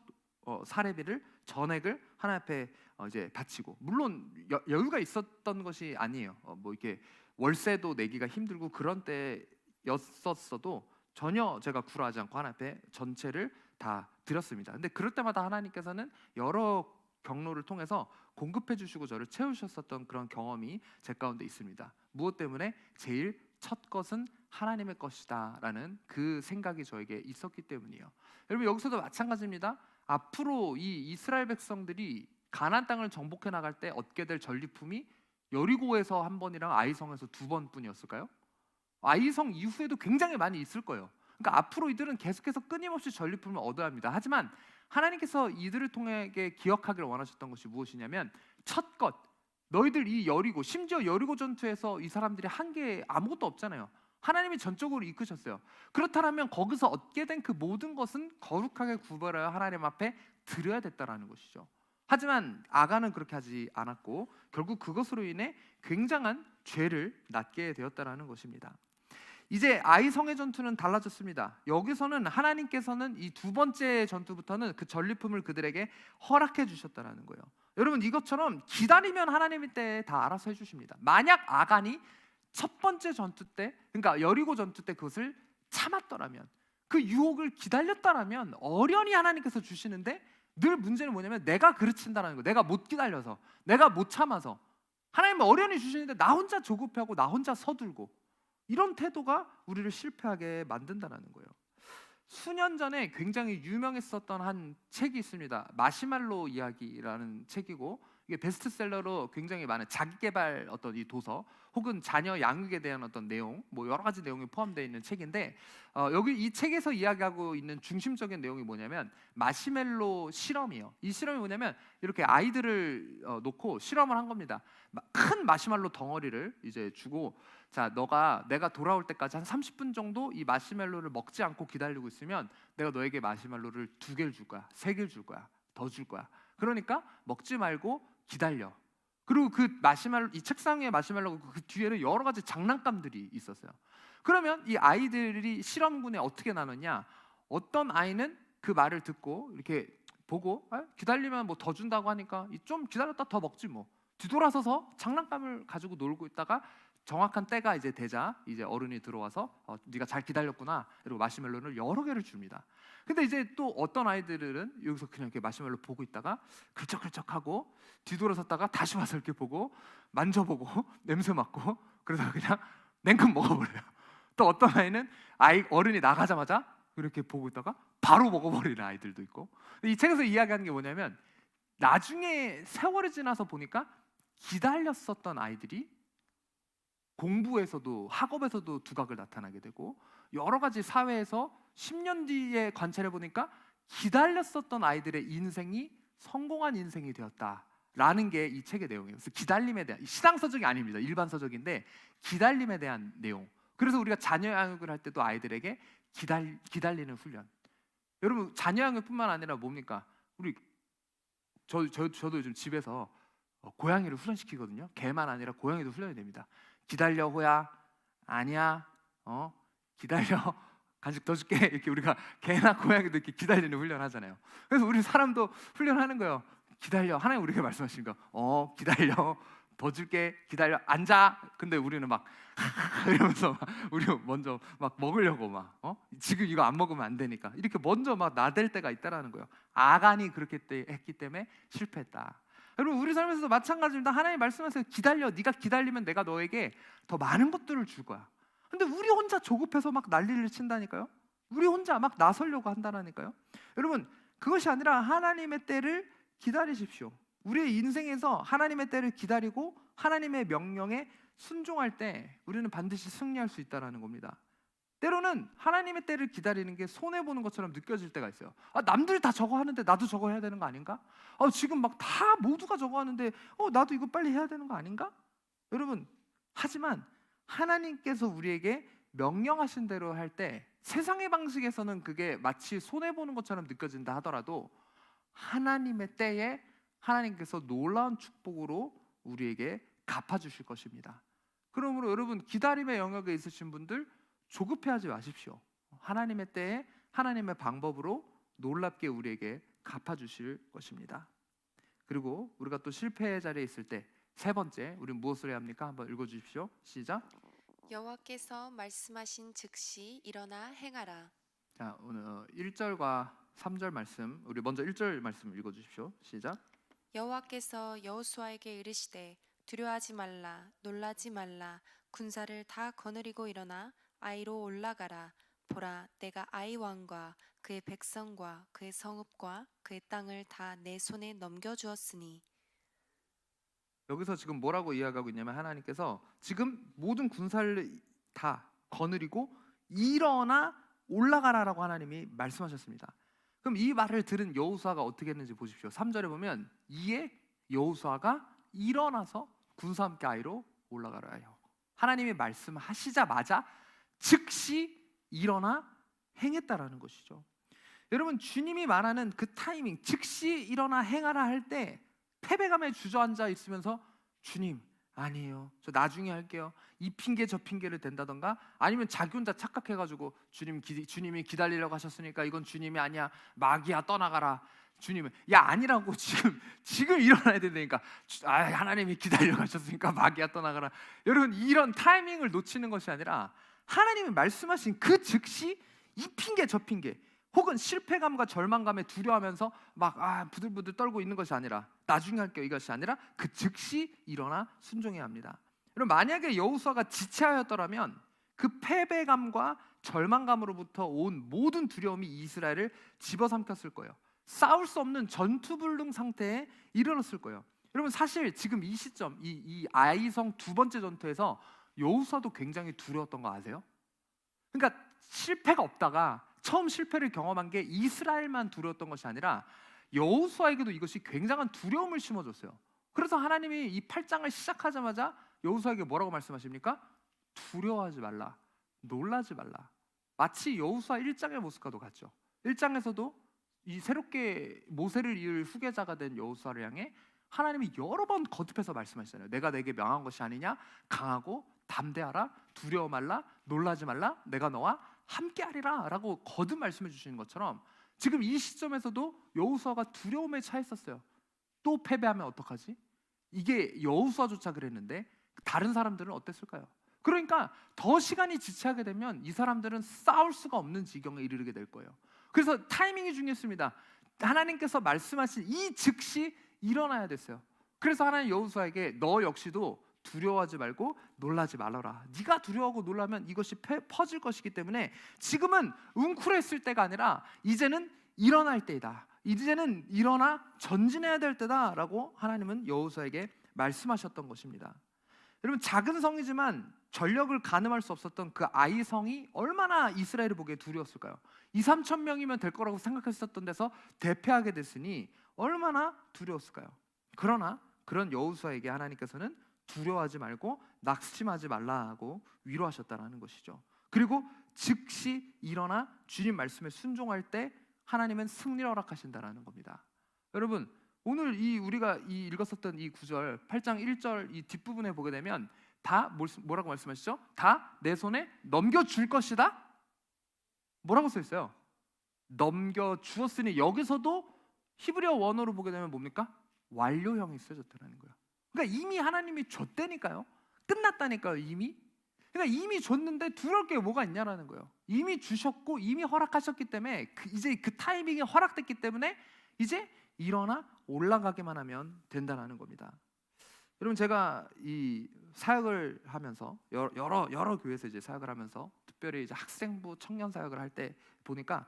[SPEAKER 2] 사례비를 전액을 하나님 앞에 이제 바치고, 물론 여유가 있었던 것이 아니에요. 뭐 이렇게 월세도 내기가 힘들고 그런 때였었어도 전혀 제가 굴하지 않고 하나님 앞에 전체를 다 드렸습니다. 근데 그럴 때마다 하나님께서는 여러 경로를 통해서 공급해 주시고 저를 채우셨었던 그런 경험이 제 가운데 있습니다. 무엇 때문에? 제일 첫 것은 하나님의 것이다라는 그 생각이 저에게 있었기 때문이에요. 여러분, 여기서도 마찬가지입니다. 앞으로 이 이스라엘 백성들이 가나안 땅을 정복해 나갈 때 얻게 될 전리품이 여리고에서 한 번이랑 아이성에서 두 번뿐이었을까요? 아이성 이후에도 굉장히 많이 있을 거예요. 그러니까 앞으로 이들은 계속해서 끊임없이 전리품을 얻어야 합니다. 하지만 하나님께서 이들을 통해 기억하기를 원하셨던 것이 무엇이냐면, 첫 것, 너희들 이 여리고, 심지어 여리고 전투에서 이 사람들이 한 게 아무것도 없잖아요. 하나님이 전적으로 이끄셨어요. 그렇다면 거기서 얻게 된 그 모든 것은 거룩하게 구별하여 하나님 앞에 드려야 됐다라는 것이죠. 하지만 아간은 그렇게 하지 않았고 결국 그것으로 인해 굉장한 죄를 낳게 되었다라는 것입니다. 이제 아이성의 전투는 달라졌습니다. 여기서는 하나님께서는 이 두 번째 전투부터는 그 전리품을 그들에게 허락해 주셨다라는 거예요. 여러분, 이것처럼 기다리면 하나님이 때 다 알아서 해주십니다. 만약 아간이 첫 번째 전투 때, 그러니까 여리고 전투 때 그것을 참았더라면, 그 유혹을 기다렸다라면 어련히 하나님께서 주시는데, 늘 문제는 뭐냐면 내가 그르친다는 거, 내가 못 기다려서, 내가 못 참아서 하나님은 어련히 주시는데 나 혼자 조급하고 나 혼자 서둘고, 이런 태도가 우리를 실패하게 만든다는 거예요. 수년 전에 굉장히 유명했었던 한 책이 있습니다. 마시멜로 이야기라는 책이고, 이게 베스트셀러로 굉장히 많은 자기개발 어떤 이 도서 혹은 자녀 양육에 대한 어떤 내용, 뭐 여러 가지 내용이 포함되어 있는 책인데, 여기 이 책에서 이야기하고 있는 중심적인 내용이 뭐냐면 마시멜로 실험이에요. 이 실험이 뭐냐면 이렇게 아이들을 놓고 실험을 한 겁니다. 큰 마시멜로 덩어리를 이제 주고, 자, 내가 돌아올 때까지 한 30분 정도 이 마시멜로를 먹지 않고 기다리고 있으면 내가 너에게 마시멜로를 2개를 줄 거야, 3개를 줄 거야, 더 줄 거야. 그러니까 먹지 말고 기다려. 그리고 그 마시멜로, 이 책상에 마시멜로 그 뒤에는 여러 가지 장난감들이 있었어요. 그러면 이 아이들이 실험군에 어떻게 나눴냐? 어떤 아이는 그 말을 듣고 이렇게 보고 기다리면 뭐 더 준다고 하니까 좀 기다렸다 더 먹지 뭐. 뒤돌아서서 장난감을 가지고 놀고 있다가 정확한 때가 이제 되자 이제 어른이 들어와서 네가 잘 기다렸구나, 그리고 마시멜로를 여러 개를 줍니다. 근데 이제 또 어떤 아이들은 여기서 그냥 이렇게 마시멜로 보고 있다가 글쩍글쩍하고 뒤돌아섰다가 다시 와서 이렇게 보고 만져보고 냄새 맡고 그러다가 그냥 냉큼 먹어버려요. 또 어떤 아이는 어른이 나가자마자 이렇게 보고 있다가 바로 먹어버리는 아이들도 있고. 이 책에서 이야기하는 게 뭐냐면, 나중에 세월이 지나서 보니까 기다렸었던 아이들이 공부에서도 학업에서도 두각을 나타나게 되고, 여러 가지 사회에서 10년 뒤에 관찰해 보니까 기다렸었던 아이들의 인생이 성공한 인생이 되었다라는 게 이 책의 내용이에요. 그래서 기다림에 대한, 시당 서적이 아닙니다. 일반 서적인데 기다림에 대한 내용. 그래서 우리가 자녀 양육을 할 때도 아이들에게 기다리는 훈련. 여러분, 자녀 양육뿐만 아니라 뭡니까? 저도 요즘 집에서 고양이를 훈련시키거든요. 개만 아니라 고양이도 훈련이 됩니다. 기다려 호야, 아니야, 기다려, 간식 더 줄게. 이렇게 우리가 개나 고양이도 이렇게 기다리는 훈련하잖아요. 그래서 우리 사람도 훈련하는 거예요. 기다려. 하나님 우리에게 말씀하시니까 기다려, 더 줄게, 기다려, 앉아. 근데 우리는 막 이러면서 우리 먼저 막 먹으려고 막 지금 이거 안 먹으면 안 되니까 이렇게 먼저 막 나댈 때가 있다라는 거예요. 아간이 그렇게 했기 때문에 실패했다. 여러분, 우리 삶에서도 마찬가지입니다. 하나님 말씀하세요. 기다려. 네가 기다리면 내가 너에게 더 많은 것들을 줄 거야. 근데 우리 혼자 조급해서 막 난리를 친다니까요. 우리 혼자 막 나서려고 한다니까요. 여러분, 그것이 아니라 하나님의 때를 기다리십시오. 우리의 인생에서 하나님의 때를 기다리고 하나님의 명령에 순종할 때 우리는 반드시 승리할 수 있다는 겁니다. 때로는 하나님의 때를 기다리는 게 손해보는 것처럼 느껴질 때가 있어요. 남들 다 저거 하는데 나도 저거 해야 되는 거 아닌가? 지금 막 다 모두가 저거 하는데 나도 이거 빨리 해야 되는 거 아닌가? 여러분, 하지만 하나님께서 우리에게 명령하신 대로 할 때 세상의 방식에서는 그게 마치 손해보는 것처럼 느껴진다 하더라도 하나님의 때에 하나님께서 놀라운 축복으로 우리에게 갚아주실 것입니다. 그러므로 여러분, 기다림의 영역에 있으신 분들 조급해하지 마십시오. 하나님의 때에 하나님의 방법으로 놀랍게 우리에게 갚아주실 것입니다. 그리고 우리가 또 실패의 자리에 있을 때 세 번째, 우리는 무엇을 해야 합니까? 한번 읽어주십시오. 시작.
[SPEAKER 1] 여호와께서 말씀하신 즉시 일어나 행하라.
[SPEAKER 2] 자, 오늘 1절과 3절 말씀, 우리 먼저 1절 말씀 읽어주십시오. 시작.
[SPEAKER 1] 여호와께서 여호수아에게 이르시되 두려워하지 말라 놀라지 말라 군사를 다 거느리고 일어나 아이로 올라가라. 보라, 내가 아이 왕과 그의 백성과 그의 성읍과 그의 땅을 다 내 손에 넘겨주었으니.
[SPEAKER 2] 여기서 지금 뭐라고 이야기하고 있냐면 하나님께서 지금 모든 군사를 다 거느리고 일어나 올라가라라고 하나님이 말씀하셨습니다. 그럼 이 말을 들은 여호수아가 어떻게 했는지 보십시오. 3절에 보면 이에 여호수아가 일어나서 군사와 함께 아이로 올라가라 하여 하나님이 말씀하시자마자 즉시 일어나 행했다라는 것이죠. 여러분, 주님이 말하는 그 타이밍, 즉시 일어나 행하라 할 때 패배감에 주저앉아 있으면서 주님 아니에요, 저 나중에 할게요, 이 핑계 저 핑계를 댄다던가, 아니면 자기 혼자 착각해가지고 주님이 기다리려고 하셨으니까 이건 주님이 아니야, 마귀야 떠나가라. 주님은 야 아니라고, 지금 일어나야 된다니까. 하나님이 기다리려고 하셨으니까 마귀야 떠나가라. 여러분, 이런 타이밍을 놓치는 것이 아니라 하나님이 말씀하신 그 즉시 이 핑계 저 핑계, 혹은 실패감과 절망감에 두려워하면서 막 부들부들 떨고 있는 것이 아니라, 나중에 할게요 이것이 아니라 그 즉시 일어나 순종해야 합니다. 여러분, 만약에 여호수아가 지체하였더라면 그 패배감과 절망감으로부터 온 모든 두려움이 이스라엘을 집어삼켰을 거예요. 싸울 수 없는 전투불능 상태에 이르렀을 거예요. 여러분, 사실 지금 이 시점, 이 아이성 두 번째 전투에서 여호수아도 굉장히 두려웠던 거 아세요? 그러니까 실패가 없다가 처음 실패를 경험한 게 이스라엘만 두려웠던 것이 아니라 여호수아에게도 이것이 굉장한 두려움을 심어줬어요. 그래서 하나님이 이 8장을 시작하자마자 여호수아에게 뭐라고 말씀하십니까? 두려워하지 말라, 놀라지 말라. 마치 여호수아 1장의 모습과도 같죠. 1장에서도 이 새롭게 모세를 이을 후계자가 된 여호수아를 향해 하나님이 여러 번 거듭해서 말씀하시잖아요. 내가 내게 명한 것이 아니냐, 강하고 담대하라, 두려워 말라, 놀라지 말라, 내가 너와 함께하리라 라고 거듭 말씀해 주시는 것처럼 지금 이 시점에서도 여호수아가 두려움에 처했었어요. 또 패배하면 어떡하지? 이게 여호수아조차 그랬는데 다른 사람들은 어땠을까요? 그러니까 더 시간이 지체하게 되면 이 사람들은 싸울 수가 없는 지경에 이르게 될 거예요. 그래서 타이밍이 중요했습니다. 하나님께서 말씀하신 이 즉시 일어나야 됐어요. 그래서 하나님 여호수아에게 너 역시도 두려워하지 말고 놀라지 말아라. 네가 두려워하고 놀라면 이것이 퍼질 것이기 때문에 지금은 웅크렸을 때가 아니라 이제는 일어날 때이다. 이제는 일어나 전진해야 될 때다 라고 하나님은 여호수아에게 말씀하셨던 것입니다. 여러분, 작은 성이지만 전력을 가늠할 수 없었던 그 아이 성이 얼마나 이스라엘을 보기에 두려웠을까요? 2~3천 명이면 될 거라고 생각했었던 데서 대패하게 됐으니 얼마나 두려웠을까요? 그러나 그런 여호수아에게 하나님께서는 두려워하지 말고 낙심하지 말라고 위로하셨다는 것이죠. 그리고 즉시 일어나 주님 말씀에 순종할 때 하나님은 승리를 허락하신다는 겁니다. 여러분, 오늘 우리가 읽었었던 이 9절 8장 1절 이 뒷부분에 보게 되면 다 뭐라고 말씀하시죠? 다 내 손에 넘겨줄 것이다? 뭐라고 써 있어요? 넘겨주었으니, 여기서도 히브리어 원어로 보게 되면 뭡니까? 완료형이 쓰여졌다는 거예요. 그러니까 이미 하나님이 줬다니까요. 끝났다니까요. 이미 줬는데 두려울 게 뭐가 있냐라는 거예요. 이미 주셨고 이미 허락하셨기 때문에 이제 그 타이밍이 허락됐기 때문에 이제 일어나 올라가기만 하면 된다는 겁니다. 여러분, 제가 이 사역을 하면서 여러 교회에서 이제 사역을 하면서 특별히 이제 학생부 청년 사역을 할 때 보니까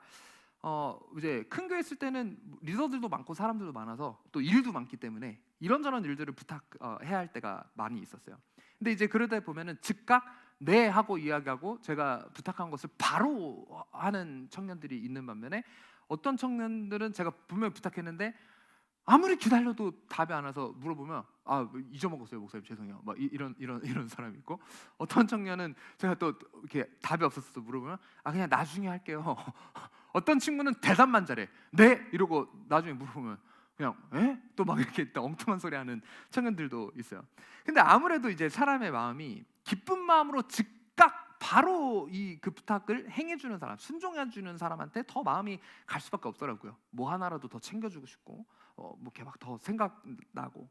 [SPEAKER 2] 이제 큰 교회 있을 때는 리더들도 많고 사람들도 많아서 또 일도 많기 때문에 이런저런 일들을 부탁해야 할 때가 많이 있었어요. 근데 이제 그러다 보면은 즉각 네 하고 이야기하고 제가 부탁한 것을 바로 하는 청년들이 있는 반면에 어떤 청년들은 제가 분명히 부탁했는데 아무리 기다려도 답이 안 와서 물어보면 잊어먹었어요 목사님 죄송해요 막 이런 사람이 있고, 어떤 청년은 제가 또 이렇게 답이 없었어 물어보면 그냥 나중에 할게요. 어떤 친구는 대답만 잘해 네 이러고 나중에 물어보면 그냥 또 막 이렇게 엉뚱한 소리 하는 청년들도 있어요. 근데 아무래도 이제 사람의 마음이 기쁜 마음으로 즉각 바로 이 그 부탁을 행해주는 사람, 순종해주는 사람한테 더 마음이 갈 수밖에 없더라고요. 뭐 하나라도 더 챙겨주고 싶고, 뭐 이렇게 막 더 생각나고.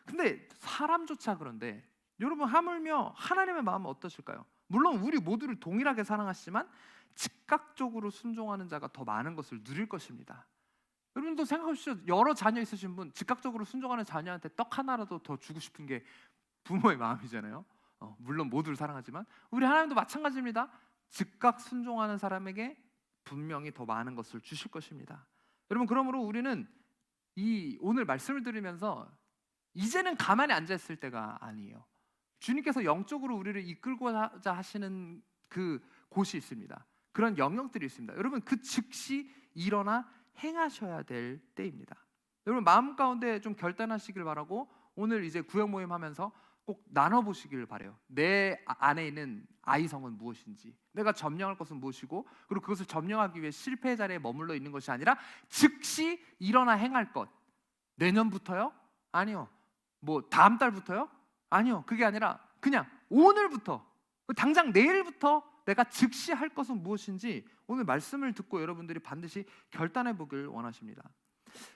[SPEAKER 2] 근데 사람조차 그런데 여러분, 하물며 하나님의 마음은 어떠실까요? 물론 우리 모두를 동일하게 사랑하시지만 즉각적으로 순종하는 자가 더 많은 것을 누릴 것입니다. 여러분도 생각하십시오. 여러 자녀 있으신 분, 즉각적으로 순종하는 자녀한테 떡 하나라도 더 주고 싶은 게 부모의 마음이잖아요. 물론 모두를 사랑하지만 우리 하나님도 마찬가지입니다. 즉각 순종하는 사람에게 분명히 더 많은 것을 주실 것입니다. 여러분, 그러므로 우리는 이 오늘 말씀을 들으면서 이제는 가만히 앉아 있을 때가 아니에요. 주님께서 영적으로 우리를 이끌고자 하시는 그 곳이 있습니다. 그런 영역들이 있습니다. 여러분, 그 즉시 일어나 행하셔야 될 때입니다. 여러분, 마음 가운데 좀 결단하시길 바라고 오늘 이제 구역 모임 하면서 꼭 나눠보시길 바래요. 내 안에 있는 아이성은 무엇인지, 내가 점령할 것은 무엇이고, 그리고 그것을 점령하기 위해 실패의 자리에 머물러 있는 것이 아니라 즉시 일어나 행할 것. 내년부터요? 아니요. 뭐 다음 달부터요? 아니요. 그게 아니라 그냥 오늘부터, 당장 내일부터 내가 즉시 할 것은 무엇인지 오늘 말씀을 듣고 여러분들이 반드시 결단해 보길 원하십니다.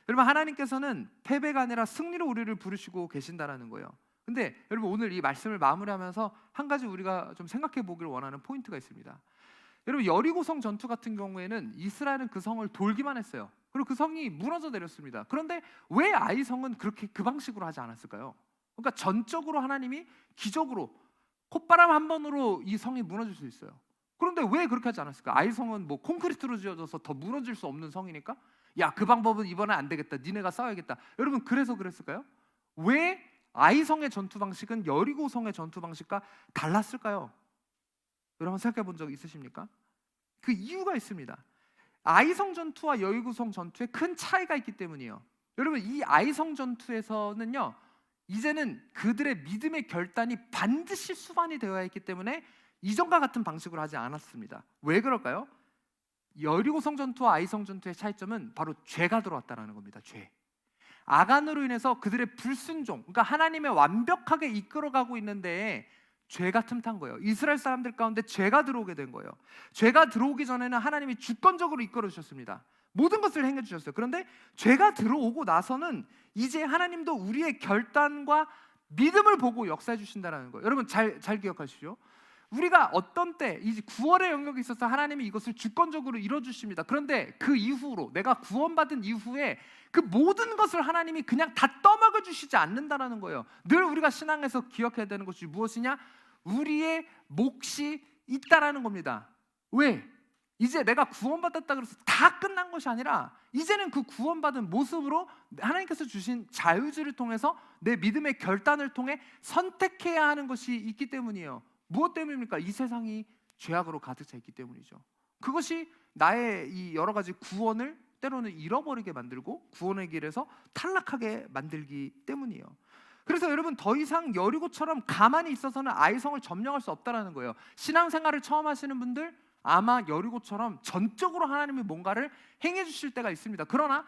[SPEAKER 2] 여러분, 하나님께서는 패배가 아니라 승리로 우리를 부르시고 계신다라는 거예요. 근데 여러분, 오늘 이 말씀을 마무리하면서 한 가지 우리가 좀 생각해 보길 원하는 포인트가 있습니다. 여러분, 여리고성 전투 같은 경우에는 이스라엘은 그 성을 돌기만 했어요. 그리고 그 성이 무너져 내렸습니다. 그런데 왜 아이성은 그렇게 그 방식으로 하지 않았을까요? 그러니까 전적으로 하나님이 기적으로 콧바람 한 번으로 이 성이 무너질 수 있어요. 그런데 왜 그렇게 하지 않았을까? 아이성은 뭐 콘크리트로 지어져서 더 무너질 수 없는 성이니까 야, 그 방법은 이번엔 안 되겠다, 니네가 싸워야겠다. 여러분, 그래서 그랬을까요? 왜 아이성의 전투 방식은 여리고성의 전투 방식과 달랐을까요? 여러분, 생각해 본 적 있으십니까? 그 이유가 있습니다. 아이성 전투와 여리고성 전투에 큰 차이가 있기 때문이에요. 여러분, 이 아이성 전투에서는요, 이제는 그들의 믿음의 결단이 반드시 수반이 되어야 했기 때문에 이전과 같은 방식으로 하지 않았습니다. 왜 그럴까요? 여리고성 전투와 아이성 전투의 차이점은 바로 죄가 들어왔다는 겁니다. 죄. 아간으로 인해서 그들의 불순종, 그러니까 하나님의 완벽하게 이끌어가고 있는데 죄가 틈탄 거예요. 이스라엘 사람들 가운데 죄가 들어오게 된 거예요. 죄가 들어오기 전에는 하나님이 주권적으로 이끌어 주셨습니다. 모든 것을 행해 주셨어요. 그런데 죄가 들어오고 나서는 이제 하나님도 우리의 결단과 믿음을 보고 역사해 주신다는 거예요. 여러분, 잘 기억하시죠? 우리가 어떤 때 이제 구원의 영역에 있어서 하나님이 이것을 주권적으로 이루어 주십니다. 그런데 그 이후로, 내가 구원받은 이후에 그 모든 것을 하나님이 그냥 다 떠먹여 주시지 않는다라는 거예요. 늘 우리가 신앙에서 기억해야 되는 것이 무엇이냐? 우리의 몫이 있다라는 겁니다. 왜? 이제 내가 구원받았다 그래서 다 끝난 것이 아니라 이제는 그 구원받은 모습으로 하나님께서 주신 자유주의를 통해서 내 믿음의 결단을 통해 선택해야 하는 것이 있기 때문이에요. 무엇 때문입니까? 이 세상이 죄악으로 가득 차 있기 때문이죠. 그것이 나의 이 여러 가지 구원을 때로는 잃어버리게 만들고 구원의 길에서 탈락하게 만들기 때문이에요. 그래서 여러분, 더 이상 여리고처럼 가만히 있어서는 아이성을 점령할 수 없다는 거예요. 신앙생활을 처음 하시는 분들, 아마 여리고처럼 전적으로 하나님이 뭔가를 행해 주실 때가 있습니다. 그러나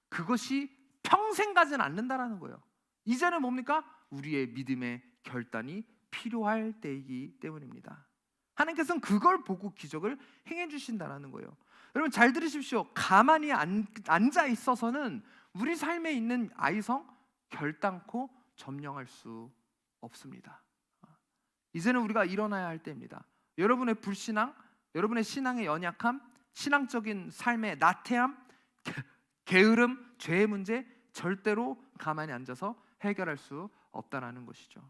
[SPEAKER 2] 그것이 평생 가지는 않는다라는 거예요. 이제는 뭡니까? 우리의 믿음의 결단이 필요할 때이기 때문입니다. 하나님께서는 그걸 보고 기적을 행해 주신다는 거예요. 여러분, 잘 들으십시오. 가만히 앉아 있어서는 우리 삶에 있는 아이성 결단코 점령할 수 없습니다. 이제는 우리가 일어나야 할 때입니다. 여러분의 불신앙, 여러분의 신앙의 연약함, 신앙적인 삶의 나태함, 게으름, 죄의 문제 절대로 가만히 앉아서 해결할 수 없다라는 것이죠.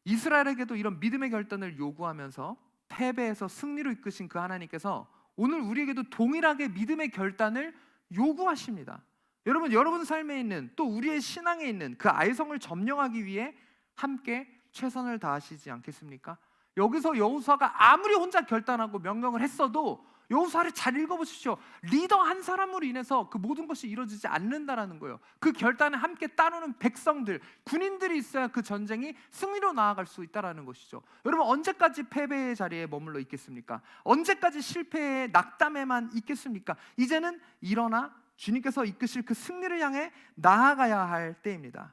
[SPEAKER 2] 이스라엘에게도 이런 믿음의 결단을 요구하면서 패배에서 승리로 이끄신 그 하나님께서 오늘 우리에게도 동일하게 믿음의 결단을 요구하십니다. 여러분 삶에 있는, 또 우리의 신앙에 있는 그 아이성을 점령하기 위해 함께 최선을 다하시지 않겠습니까? 여기서 여호수아가 아무리 혼자 결단하고 명령을 했어도 여호수아를 잘 읽어보십시오. 리더 한 사람으로 인해서 그 모든 것이 이루어지지 않는다라는 거예요. 그 결단에 함께 따르는 백성들, 군인들이 있어야 그 전쟁이 승리로 나아갈 수 있다라는 것이죠. 여러분, 언제까지 패배의 자리에 머물러 있겠습니까? 언제까지 실패의 낙담에만 있겠습니까? 이제는 일어나 주님께서 이끄실 그 승리를 향해 나아가야 할 때입니다.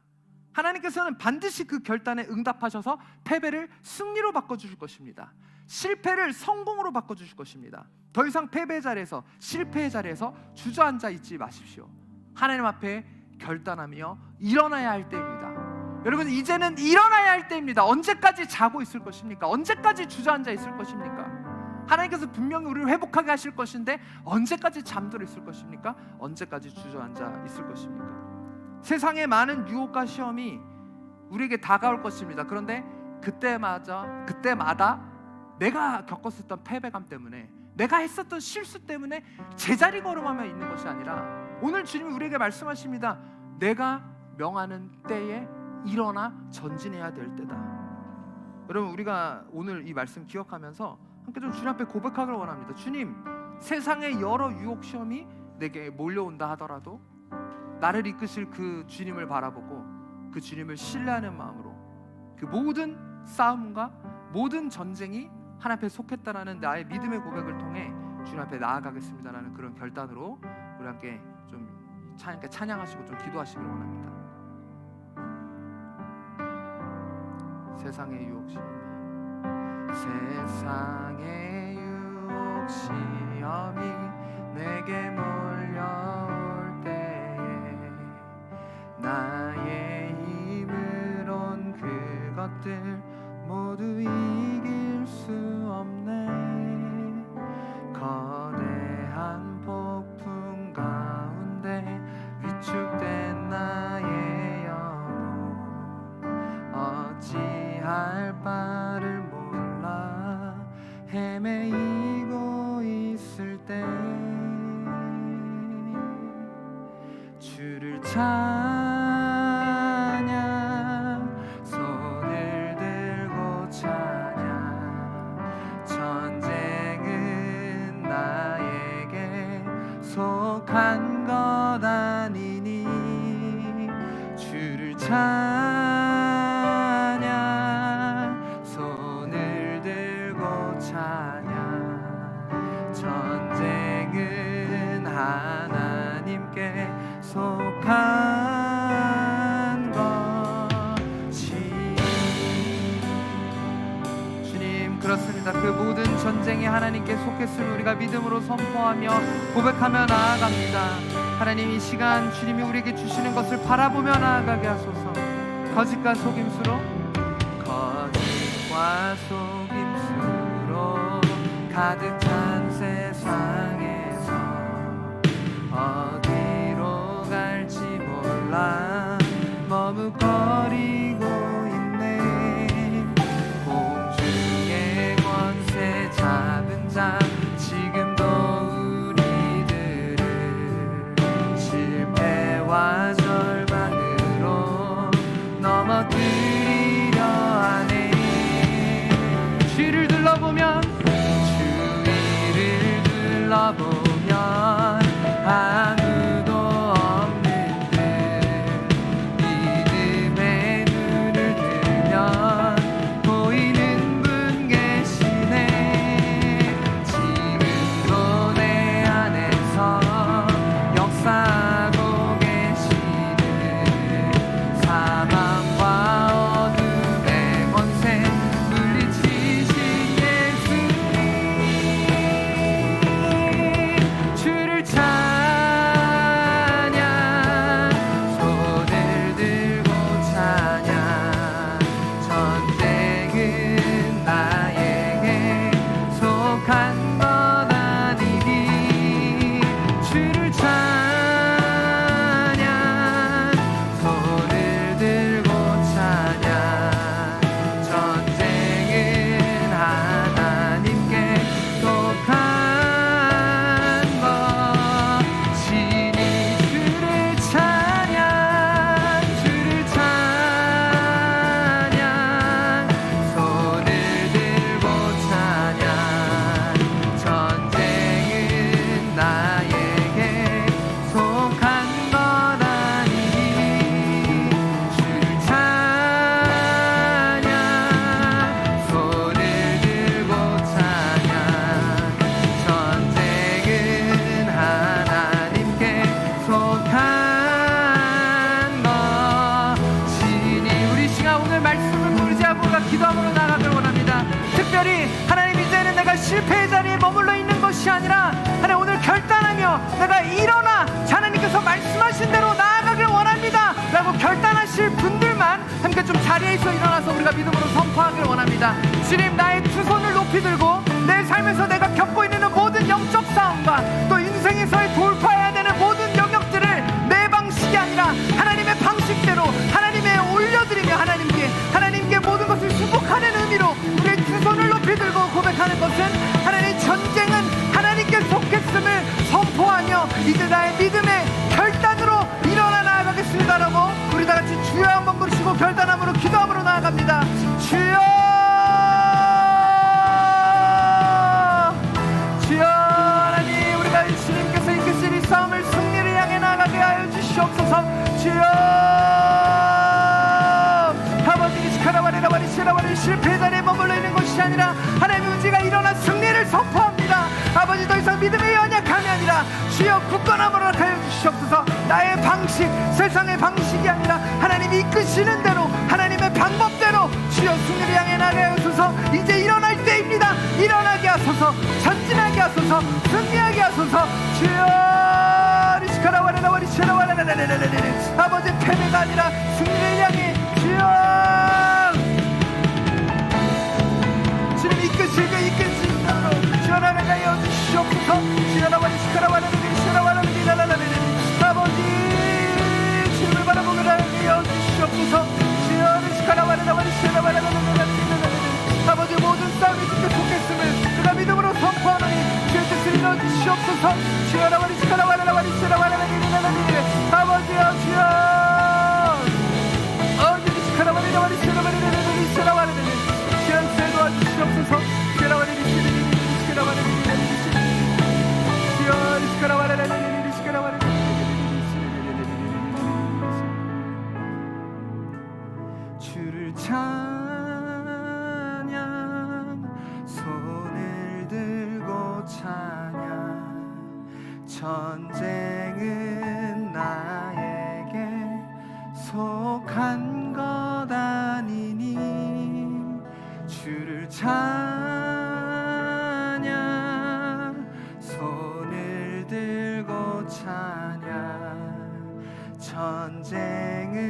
[SPEAKER 3] 하나님께서는 반드시 그 결단에 응답하셔서 패배를 승리로 바꿔주실 것입니다. 실패를 성공으로 바꿔주실 것입니다. 더 이상 패배의 자리에서, 실패의 자리에서 주저앉아 있지 마십시오. 하나님 앞에 결단하며 일어나야 할 때입니다. 여러분, 이제는 일어나야 할 때입니다. 언제까지 자고 있을 것입니까? 언제까지 주저앉아 있을 것입니까? 하나님께서 분명히 우리를 회복하게 하실 것인데 언제까지 잠들어 있을 것입니까? 언제까지 주저앉아 있을 것입니까? 세상의 많은 유혹과 시험이 우리에게 다가올 것입니다. 그런데 그때마다 내가 겪었었던 패배감 때문에, 내가 했었던 실수 때문에 제자리 걸음하며 있는 것이 아니라 오늘 주님이 우리에게 말씀하십니다. 내가 명하는 때에 일어나 전진해야 될 때다. 여러분, 우리가 오늘 이 말씀 기억하면서 함께 좀 주님 앞에 고백하기를 원합니다. 주님, 세상의 여러 유혹 시험이 내게 몰려온다 하더라도 나를 이끄실 그 주님을 바라보고 그 주님을 신뢰하는 마음으로 그 모든 싸움과 모든 전쟁이 하나님 앞에 속했다라는 나의 믿음의 고백을 통해 주님 앞에 나아가겠습니다라는 그런 결단으로 우리 함께 좀 찬양하시고 좀 기도하시길 원합니다. 세상의 유혹 시험이, 세상의 유혹 시험이 내게 몰려올 때에 나의 힘으론 그것들 모두 이길 수 없네. 거대한 폭풍 가운데 위축된 나의 영혼 어찌할 바를 몰라 헤매이고 있을 때 주를 찬양, 손을 들고 찬양. 전쟁은 나에게 속한 것 아니니 주를 찬양, 손을 들고 찬양. 전쟁은 하나님께 속한 것이. 주님, 그렇습니다. 그 모든 전쟁이 하나님께 속했음을 우리가 믿음으로 선포하며 고백하며 나아갑니다. 하나님, 이 시간 주님이 우리에게 주시는 것을 바라보며 나아가게 하소서. 거짓과 속임수로 가득 찬 세상에서 어디로 갈지 몰라 머뭇거리고 있네. 공중의 권세 잡은 자 지금도 우리들을 실패와 절망으로 넘어뜨리려 하네. 주위를 둘러보면 아무도 없는 듯 믿음의 눈을 들면 보이는 분 계시네. 지금도 내 안에서 역사하고 계시는 사망과 어둠의 권세 물리치신 예수님. 함께 좀 자리에서 일어나서 우리가 믿음으로 선포하기를 원합니다. 주님, 나의 두 손을 높이 들고 내 삶에서 내가 겪고 있는 모든 영적 싸움과 또 인생에서의 돌파해야 되는 모든 영역들을 내 방식이 아니라 하나님의 방식대로 하나님의 올려드리며 하나님께 모든 것을 수복하는 의미로 우리의 두 손을 높이 들고 고백하는 것은 하나님의 전쟁은 하나님께 속했음을 선포하며 이제 나의 믿음의 결단으로 일어나 나아가겠습니다라고 우리 다 같이 주여 한번 부르시고 결단함으로 기도함으로 나아갑니다. 주여, 주여. 하나님, 우리가 주님께서 이끄실 이 싸움을 승리를 향해 나아가게 하여 주시옵소서. 주여, 아버지, 시카라바리라바리 시라바리 실패 자리에 머물러 있는 것이 아니라 하나님의 의지가 일어나 승리를 선포합니다. 아버지, 더 이상 믿음의 연약함이 아니라 주여 굳건함으로 하여 주시옵소서. 나의 방식, 세상의 방식이 아니라 하나님이 이끄시는 대로 하나님의 방법대로 주여 승리를 향해 나가옵소서. 이제 일어날 때입니다. 일어나게 하소서. 전진하게 하소서. 승리하게 하소서. 주여, 리시카라와레라와리 시라와레라레레레레레. 아버지, 패배가 아니라 승리를 향해 주여 주님 이끄시고 이끄시는 대로 주여라가 하여 주시옵소서. 주여라와리 시카라와레레레 시라와레레레레레레. 아버지, 주님을 바라보게 하여 주시옵소서. 주여, 시카라와레라와리 시라와레레레레레레. 아버지, 모든 싸움이 주께 속했음을 누가 믿음으로 선포하노니 주의 뜻을 이루어 주시옵소서. 주여라와리 시카라와레라와리 시라와레레레레레. 아버지여, 주여 시카라와레라와리 시라와레레레레 시라와레레레. 주여 도와주시옵소서. 시라와레레레 시라와레레레 주여, 시카라와레레레레 시카라와레레레. 주를 찬양, 손을 들고 찬양. 전쟁은 나에게 속한 것 아니니 주를 찬양, 손을 들고 찬양. 전쟁은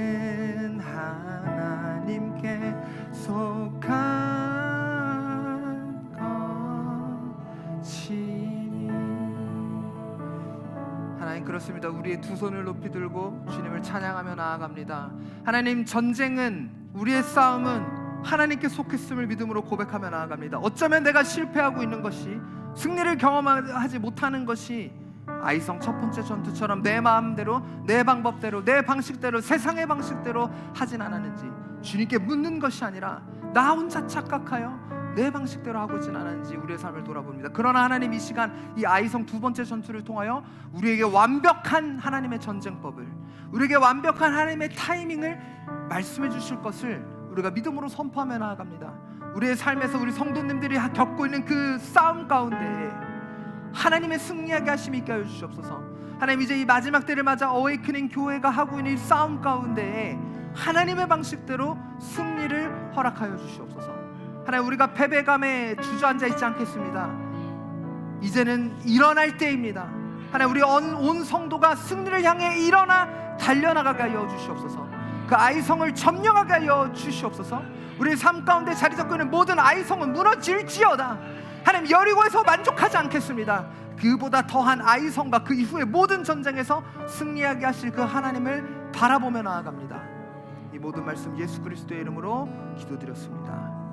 [SPEAKER 3] 하나님께 속한 것이니. 하나님, 그렇습니다. 우리의 두 손을 높이 들고 주님을 찬양하며 나아갑니다. 하나님, 전쟁은, 우리의 싸움은 하나님께 속했음을 믿음으로 고백하며 나아갑니다. 어쩌면 내가 실패하고 있는 것이, 승리를 경험하지 못하는 것이 아이성 첫 번째 전투처럼 내 마음대로, 내 방법대로, 내 방식대로, 세상의 방식대로 하진 않았는지 주님께 묻는 것이 아니라 나 혼자 착각하여 내 방식대로 하고 있진 않았는지 우리의 삶을 돌아봅니다. 그러나 하나님, 이 시간 이 아이성 두 번째 전투를 통하여 우리에게 완벽한 하나님의 전쟁법을, 우리에게 완벽한 하나님의 타이밍을 말씀해 주실 것을 우리가 믿음으로 선포하며 나아갑니다. 우리의 삶에서 우리 성도님들이 겪고 있는 그 싸움 가운데 하나님의 승리하게 하심이 있게 하여 주시옵소서. 하나님, 이제 이 마지막 때를 맞아 어웨이크닝 교회가 하고 있는 이 싸움 가운데 하나님의 방식대로 승리를 허락하여 주시옵소서. 하나님, 우리가 패배감에 주저앉아 있지 않겠습니다. 이제는 일어날 때입니다. 하나님, 우리 온 성도가 승리를 향해 일어나 달려나가게 하여 주시옵소서. 그 아이성을 점령하게 하여 주시옵소서. 우리의 삶 가운데 자리 잡고 있는 모든 아이성은 무너질지어다. 하나님, 여리고에서 만족하지 않겠습니다. 그보다 더한 아이성과 그 이후의 모든 전쟁에서 승리하게 하실 그 하나님을 바라보며 나아갑니다. 이 모든 말씀 예수 그리스도의 이름으로 기도드렸습니다.